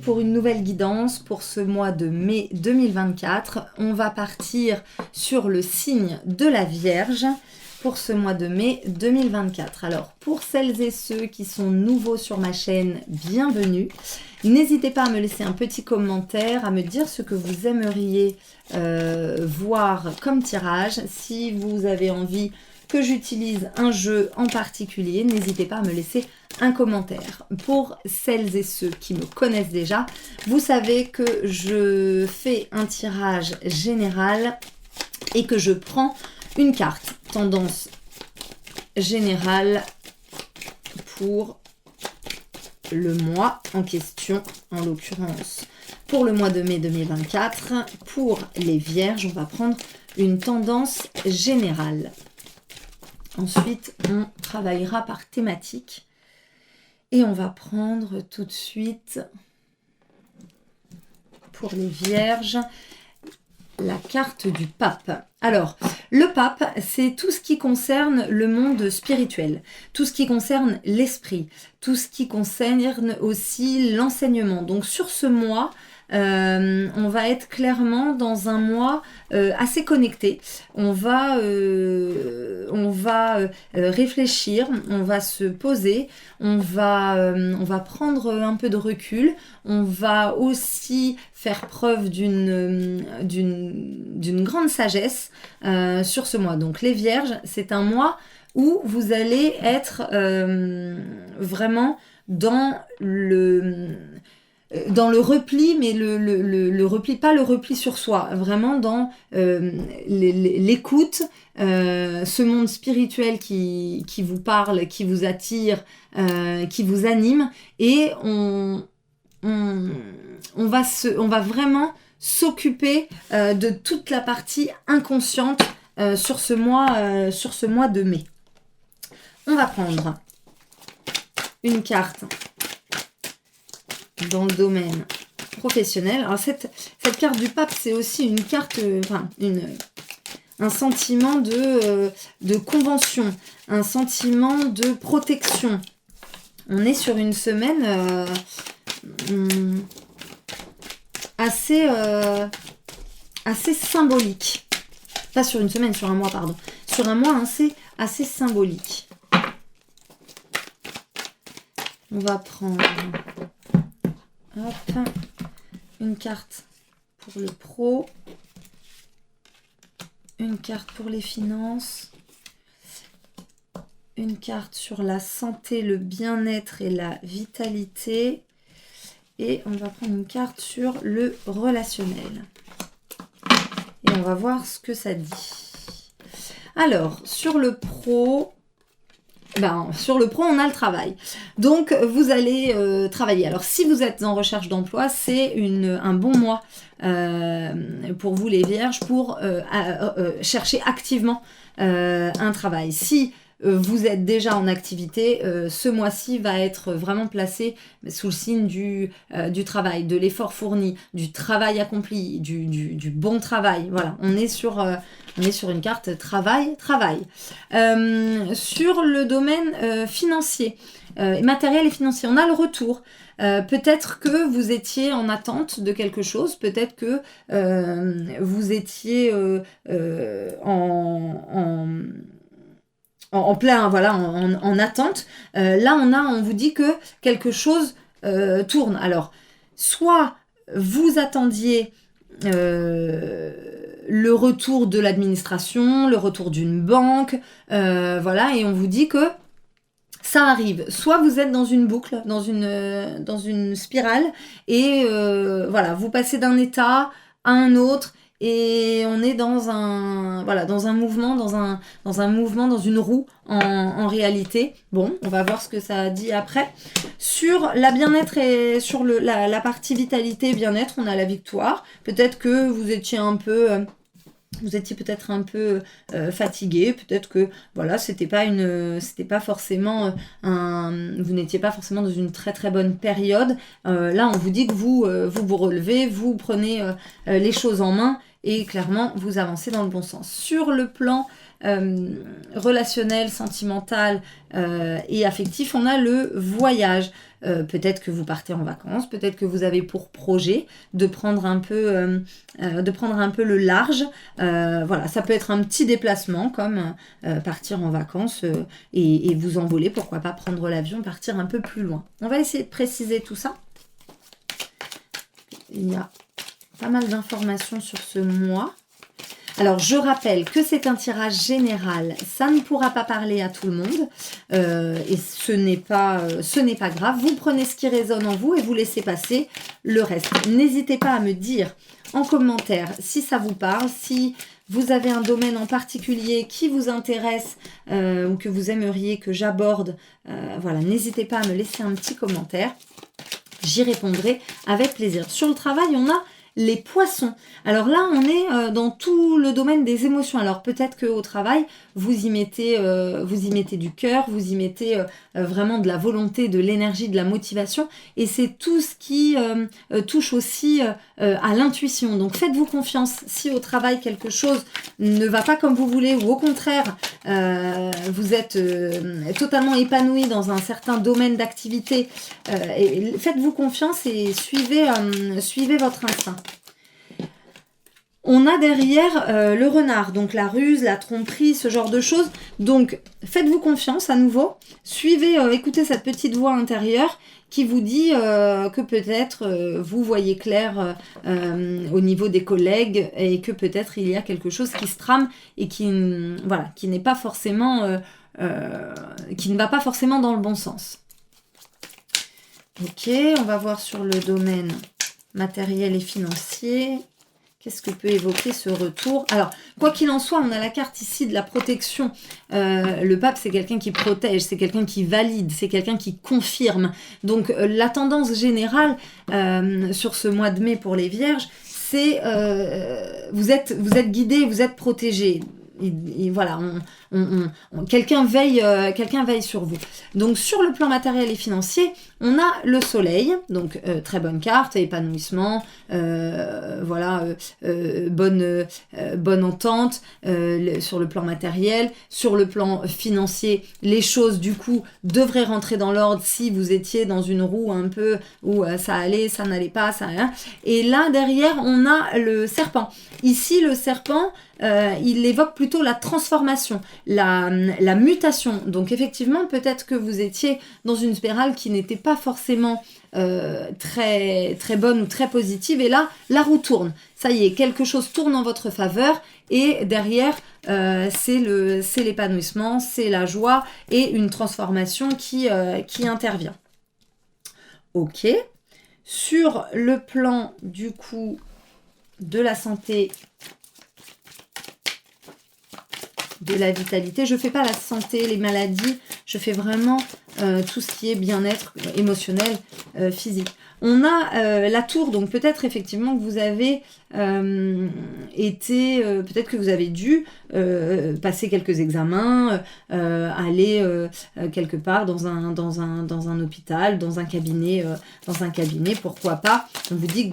pour une nouvelle guidance pour ce mois de mai 2024. On va partir sur le signe de la Vierge pour ce mois de mai 2024. Alors, pour celles et ceux qui sont nouveaux sur ma chaîne, bienvenue. N'hésitez pas à me laisser un petit commentaire, à me dire ce que vous aimeriez voir comme tirage. Si vous avez envie que j'utilise un jeu en particulier, n'hésitez pas à me laisser un commentaire. Pour celles et ceux qui me connaissent déjà, vous savez que je fais un tirage général et que je prends une carte tendance générale pour le mois en question, en l'occurrence pour le mois de mai 2024. Pour les Vierges, on va prendre une tendance générale. Ensuite, on travaillera par thématique et on va prendre tout de suite pour les Vierges la carte du pape. Alors, le pape, c'est tout ce qui concerne le monde spirituel, tout ce qui concerne l'esprit, tout ce qui concerne aussi l'enseignement. Donc sur ce mois, on va être clairement dans un mois assez connecté. On va réfléchir, on va se poser, on va prendre un peu de recul, on va aussi faire preuve d'une grande sagesse sur ce mois. Donc les Vierges, c'est un mois où vous allez être vraiment dans le repli, mais le repli, pas le repli sur soi, vraiment dans l'écoute, ce monde spirituel qui vous parle, qui vous attire, qui vous anime, et on va vraiment s'occuper de toute la partie inconsciente sur ce mois de mai. On va prendre une carte dans le domaine professionnel. Alors cette carte du pape, c'est aussi une carte, un sentiment de convention, un sentiment de protection. On est sur une semaine assez symbolique. Pas sur une semaine, sur un mois, pardon. Sur un mois assez symbolique. On va prendre une carte pour le pro, une carte pour les finances, une carte sur la santé, le bien-être et la vitalité, et on va prendre une carte sur le relationnel. Et on va voir ce que ça dit. Alors, sur le pro... on a le travail. Donc, vous allez travailler. Alors, si vous êtes en recherche d'emploi, c'est un bon mois pour vous, les Vierges, pour chercher activement un travail. Si vous êtes déjà en activité, ce mois-ci va être vraiment placé sous le signe du travail, de l'effort fourni, du travail accompli, du bon travail. Voilà, on est sur une carte travail. Sur le domaine financier, matériel et financier, on a le retour. Peut-être que vous étiez en attente de quelque chose, peut-être que vous étiez en plein, voilà, en attente. Là, on vous dit que quelque chose tourne. Alors, soit vous attendiez le retour de l'administration, le retour d'une banque, voilà, et on vous dit que ça arrive. Soit vous êtes dans une boucle, dans une spirale, et voilà, vous passez d'un état à un autre, et on est dans un mouvement, dans une roue en réalité. Bon, on va voir ce que ça dit après. Sur la bien-être et sur la partie vitalité bien-être, on a la victoire. Peut-être que vous étiez peut-être un peu fatigué, peut-être que voilà, vous n'étiez pas forcément dans une très très bonne période. Là, on vous dit que vous relevez, vous prenez les choses en main et clairement vous avancez dans le bon sens. Sur le plan relationnel, sentimental et affectif, on a le voyage. Peut-être que vous partez en vacances, peut-être que vous avez pour projet de prendre un peu le large. Voilà, ça peut être un petit déplacement comme partir en vacances et vous envoler, pourquoi pas prendre l'avion, partir un peu plus loin. On va essayer de préciser tout ça. Il y a pas mal d'informations sur ce mois. Alors, je rappelle que c'est un tirage général, ça ne pourra pas parler à tout le monde et ce n'est pas grave. Vous prenez ce qui résonne en vous et vous laissez passer le reste. N'hésitez pas à me dire en commentaire si ça vous parle, si vous avez un domaine en particulier qui vous intéresse ou que vous aimeriez que j'aborde. Voilà, n'hésitez pas à me laisser un petit commentaire. J'y répondrai avec plaisir. Sur le travail, on a les poissons. Alors là, on est dans tout le domaine des émotions. Alors peut-être qu'au travail, vous y mettez du cœur, vous y mettez vraiment de la volonté, de l'énergie, de la motivation. Et c'est tout ce qui touche aussi à l'intuition. Donc faites-vous confiance. Si au travail, quelque chose ne va pas comme vous voulez ou au contraire, vous êtes totalement épanoui dans un certain domaine d'activité, faites-vous confiance et suivez votre instinct. On a derrière le renard, donc la ruse, la tromperie, ce genre de choses. Donc, faites-vous confiance à nouveau. Écoutez cette petite voix intérieure qui vous dit que peut-être vous voyez clair au niveau des collègues et que peut-être il y a quelque chose qui se trame et qui n'est pas forcément, qui ne va pas forcément dans le bon sens. Ok, on va voir sur le domaine matériel et financier. Qu'est-ce que peut évoquer ce retour? Alors, quoi qu'il en soit, on a la carte ici de la protection. Le pape, c'est quelqu'un qui protège, c'est quelqu'un qui valide, c'est quelqu'un qui confirme. Donc, la tendance générale sur ce mois de mai pour les vierges, c'est vous êtes guidés, vous êtes protégés. Et voilà, quelqu'un veille sur vous. Donc sur le plan matériel et financier, on a le soleil, donc très bonne carte, épanouissement, bonne entente sur le plan matériel. Sur le plan financier, les choses du coup devraient rentrer dans l'ordre si vous étiez dans une roue un peu où ça allait, ça n'allait pas, ça rien. Et là derrière, on a le serpent. Ici, le serpent, il évoque plutôt la transformation, la mutation. Donc effectivement, peut-être que vous étiez dans une spirale qui n'était pas forcément très, très bonne ou très positive. Et là, la roue tourne. Ça y est, quelque chose tourne en votre faveur. Et derrière, c'est l'épanouissement, c'est la joie et une transformation qui intervient. Ok. Sur le plan du coup de la santé, de la vitalité. Je ne fais pas la santé, les maladies, je fais vraiment tout ce qui est bien-être émotionnel, physique. On a la tour, donc peut-être effectivement que vous avez peut-être que vous avez dû passer quelques examens, aller quelque part dans un hôpital, dans un cabinet, pourquoi pas. On vous dit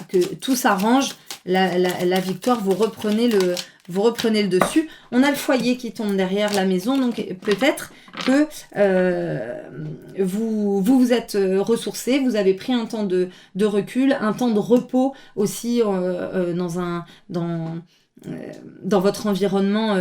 que tout s'arrange, la victoire, vous reprenez le dessus. On a le foyer qui tombe derrière la maison, donc peut-être que vous êtes ressourcé, vous avez pris un temps de recul, un temps de repos aussi dans votre environnement,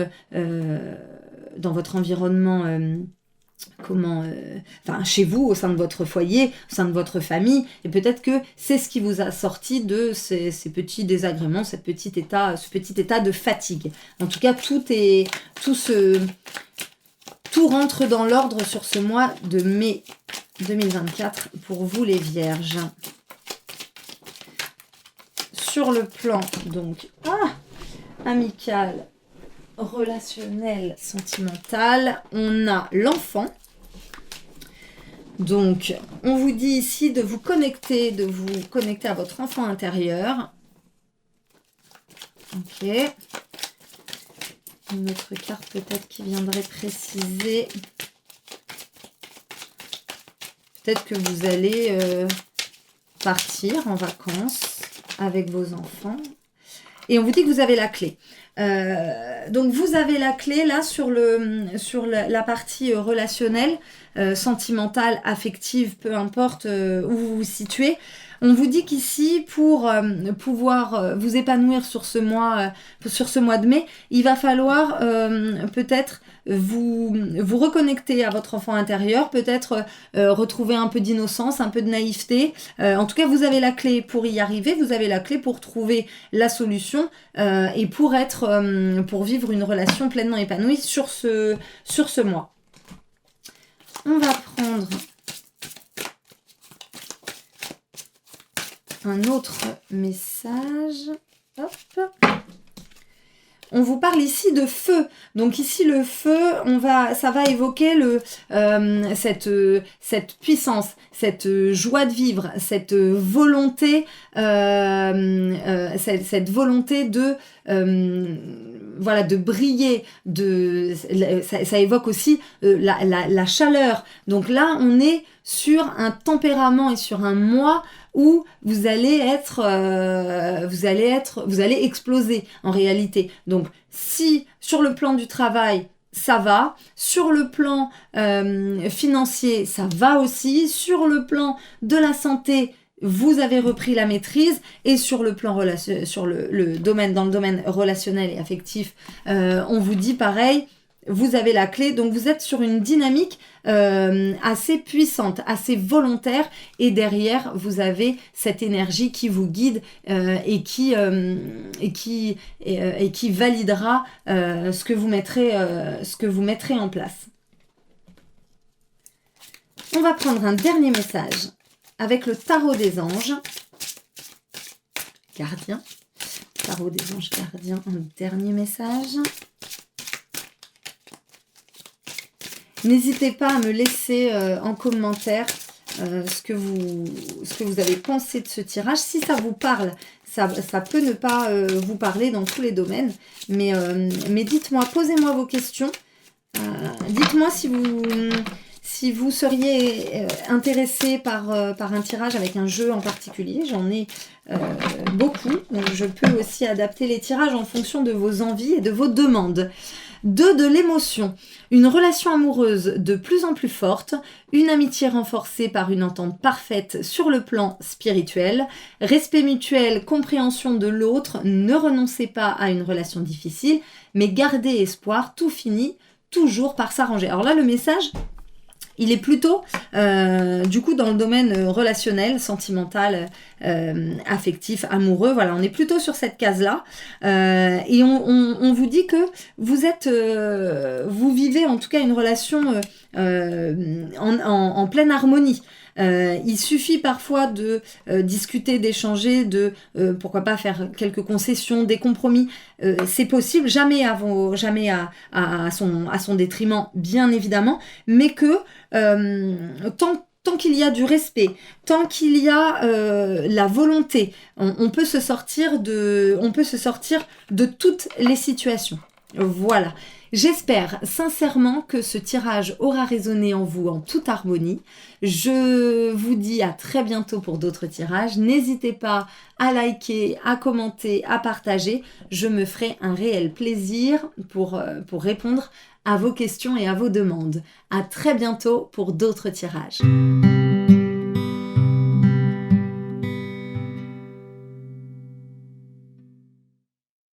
chez vous, au sein de votre foyer, au sein de votre famille, et peut-être que c'est ce qui vous a sorti de ces petits désagréments, ce petit état de fatigue. En tout cas, tout rentre dans l'ordre sur ce mois de mai 2024 pour vous les vierges. Sur le plan donc amical, relationnel, sentimental, on a l'enfant. Donc, on vous dit ici de vous connecter à votre enfant intérieur. Ok. Une autre carte peut-être qui viendrait préciser. Peut-être que vous allez partir en vacances avec vos enfants. Et on vous dit que vous avez la clé. Donc vous avez la clé là sur la partie relationnelle, sentimentale, affective, peu importe où vous vous situez. On vous dit qu'ici, pour pouvoir vous épanouir sur ce mois de mai, il va falloir peut-être vous reconnecter à votre enfant intérieur, peut-être retrouver un peu d'innocence, un peu de naïveté. En tout cas, vous avez la clé pour y arriver, vous avez la clé pour trouver la solution et pour vivre une relation pleinement épanouie sur ce mois. On va prendre un autre message. Hop. On vous parle ici de feu. Donc ici le feu, ça va évoquer cette puissance, cette joie de vivre, cette volonté de briller. Ça évoque aussi la chaleur. Donc là, on est sur un tempérament et sur un mois où vous allez exploser en réalité. Donc si sur le plan du travail ça va, sur le plan financier ça va aussi, sur le plan de la santé vous avez repris la maîtrise, et sur le plan dans le domaine relationnel et affectif, on vous dit pareil, vous avez la clé, donc vous êtes sur une dynamique assez puissante, assez volontaire, et derrière vous avez cette énergie qui vous guide et qui validera ce que vous mettrez en place. On va prendre un dernier message avec le tarot des anges gardiens. Tarot des anges gardiens, un dernier message. N'hésitez pas à me laisser en commentaire ce que vous avez pensé de ce tirage. Si ça vous parle, ça peut ne pas vous parler dans tous les domaines. Mais dites-moi, posez-moi vos questions. Dites-moi si vous seriez intéressé par un tirage avec un jeu en particulier. J'en ai beaucoup. Donc je peux aussi adapter les tirages en fonction de vos envies et de vos demandes. 2 de l'émotion, une relation amoureuse de plus en plus forte, une amitié renforcée par une entente parfaite sur le plan spirituel, respect mutuel, compréhension de l'autre, ne renoncez pas à une relation difficile, mais gardez espoir, tout finit toujours par s'arranger. Alors là, le message, il est plutôt du coup dans le domaine relationnel, sentimental, affectif, amoureux. Voilà, on est plutôt sur cette case-là. Et on vous dit que vous vivez en tout cas une relation en pleine harmonie. Il suffit parfois de discuter, d'échanger, de pourquoi pas faire quelques concessions, des compromis. C'est possible, jamais à son détriment, bien évidemment, mais que tant qu'il y a du respect, tant qu'il y a la volonté, on peut se sortir de toutes les situations. Voilà. J'espère sincèrement que ce tirage aura résonné en vous en toute harmonie. Je vous dis à très bientôt pour d'autres tirages. N'hésitez pas à liker, à commenter, à partager. Je me ferai un réel plaisir pour répondre à vos questions et à vos demandes. À très bientôt pour d'autres tirages.